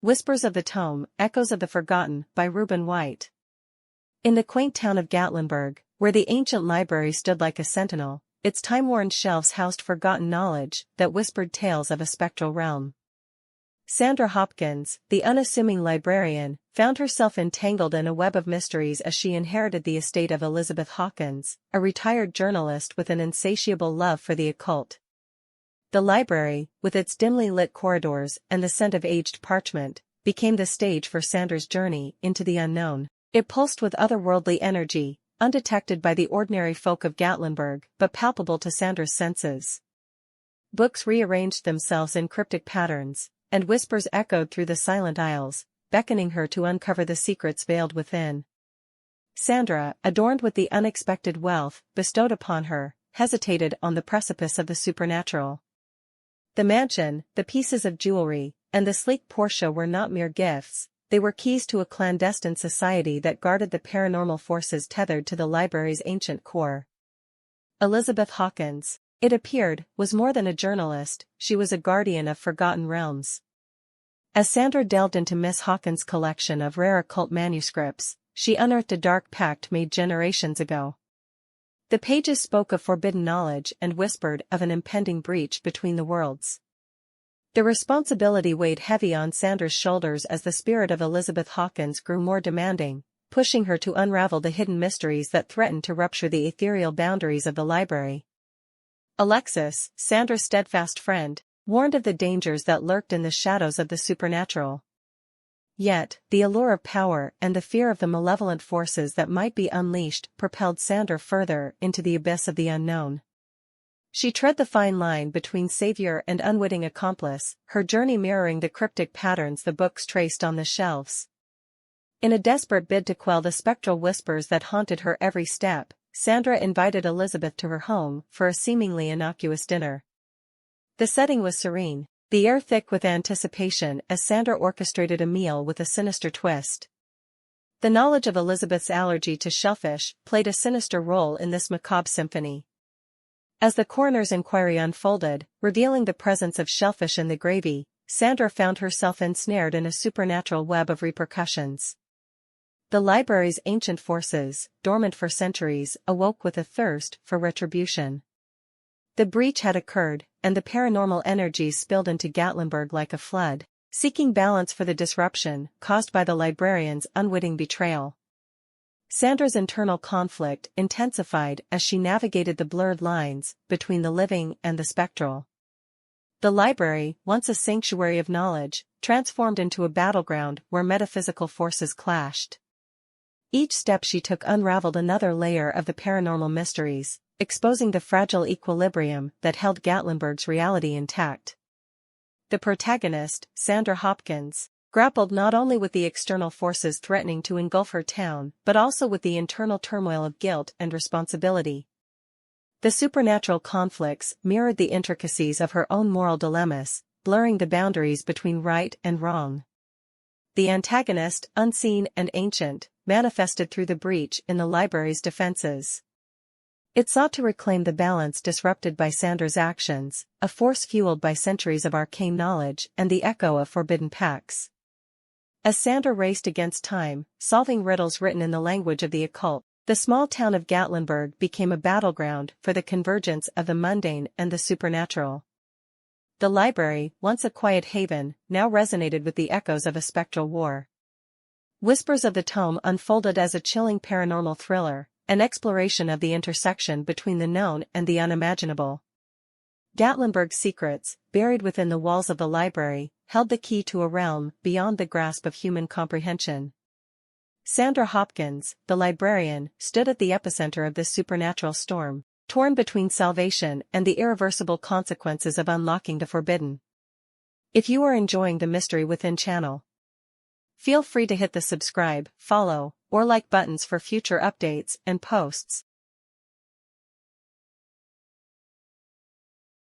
Whispers of the Tome, Echoes of the Forgotten, by Reuben White. In the quaint town of Gatlinburg, where the ancient library stood like a sentinel, its time-worn shelves housed forgotten knowledge that whispered tales of a spectral realm. Sandra Hopkins, the unassuming librarian, found herself entangled in a web of mysteries as she inherited the estate of Elizabeth Hawkins, a retired journalist with an insatiable love for the occult. The library, with its dimly lit corridors and the scent of aged parchment, became the stage for Sandra's journey into the unknown. It pulsed with otherworldly energy, undetected by the ordinary folk of Gatlinburg, but palpable to Sandra's senses. Books rearranged themselves in cryptic patterns, and whispers echoed through the silent aisles, beckoning her to uncover the secrets veiled within. Sandra, adorned with the unexpected wealth bestowed upon her, hesitated on the precipice of the supernatural. The mansion, the pieces of jewelry, and the sleek Porsche were not mere gifts, they were keys to a clandestine society that guarded the paranormal forces tethered to the library's ancient core. Elizabeth Hawkins, it appeared, was more than a journalist, she was a guardian of forgotten realms. As Sandra delved into Miss Hawkins' collection of rare occult manuscripts, she unearthed a dark pact made generations ago. The pages spoke of forbidden knowledge and whispered of an impending breach between the worlds. The responsibility weighed heavy on Sandra's shoulders as the spirit of Elizabeth Hawkins grew more demanding, pushing her to unravel the hidden mysteries that threatened to rupture the ethereal boundaries of the library. Alexis, Sandra's steadfast friend, warned of the dangers that lurked in the shadows of the supernatural. Yet, the allure of power and the fear of the malevolent forces that might be unleashed propelled Sandra further into the abyss of the unknown. She tread the fine line between savior and unwitting accomplice, her journey mirroring the cryptic patterns the books traced on the shelves. In a desperate bid to quell the spectral whispers that haunted her every step, Sandra invited Elizabeth to her home for a seemingly innocuous dinner. The setting was serene, the air thick with anticipation as Sandra orchestrated a meal with a sinister twist. The knowledge of Elizabeth's allergy to shellfish played a sinister role in this macabre symphony. As the coroner's inquiry unfolded, revealing the presence of shellfish in the gravy, Sandra found herself ensnared in a supernatural web of repercussions. The library's ancient forces, dormant for centuries, awoke with a thirst for retribution. The breach had occurred, and the paranormal energies spilled into Gatlinburg like a flood, seeking balance for the disruption caused by the librarian's unwitting betrayal. Sandra's internal conflict intensified as she navigated the blurred lines between the living and the spectral. The library, once a sanctuary of knowledge, transformed into a battleground where metaphysical forces clashed. Each step she took unraveled another layer of the paranormal mysteries, exposing the fragile equilibrium that held Gatlinburg's reality intact. The protagonist, Sandra Hopkins, grappled not only with the external forces threatening to engulf her town but also with the internal turmoil of guilt and responsibility. The supernatural conflicts mirrored the intricacies of her own moral dilemmas, blurring the boundaries between right and wrong. The antagonist, unseen and ancient, manifested through the breach in the library's defenses. It sought to reclaim the balance disrupted by Sandra's actions, a force fueled by centuries of arcane knowledge and the echo of forbidden pacts. As Sandra raced against time, solving riddles written in the language of the occult, the small town of Gatlinburg became a battleground for the convergence of the mundane and the supernatural. The library, once a quiet haven, now resonated with the echoes of a spectral war. Whispers of the Tome unfolded as a chilling paranormal thriller, an exploration of the intersection between the known and the unimaginable. Gatlinburg's secrets, buried within the walls of the library, held the key to a realm beyond the grasp of human comprehension. Sandra Hopkins, the librarian, stood at the epicenter of this supernatural storm, torn between salvation and the irreversible consequences of unlocking the forbidden. If you are enjoying the Mystery Within channel, feel free to hit the subscribe, follow, or like buttons for future updates and posts.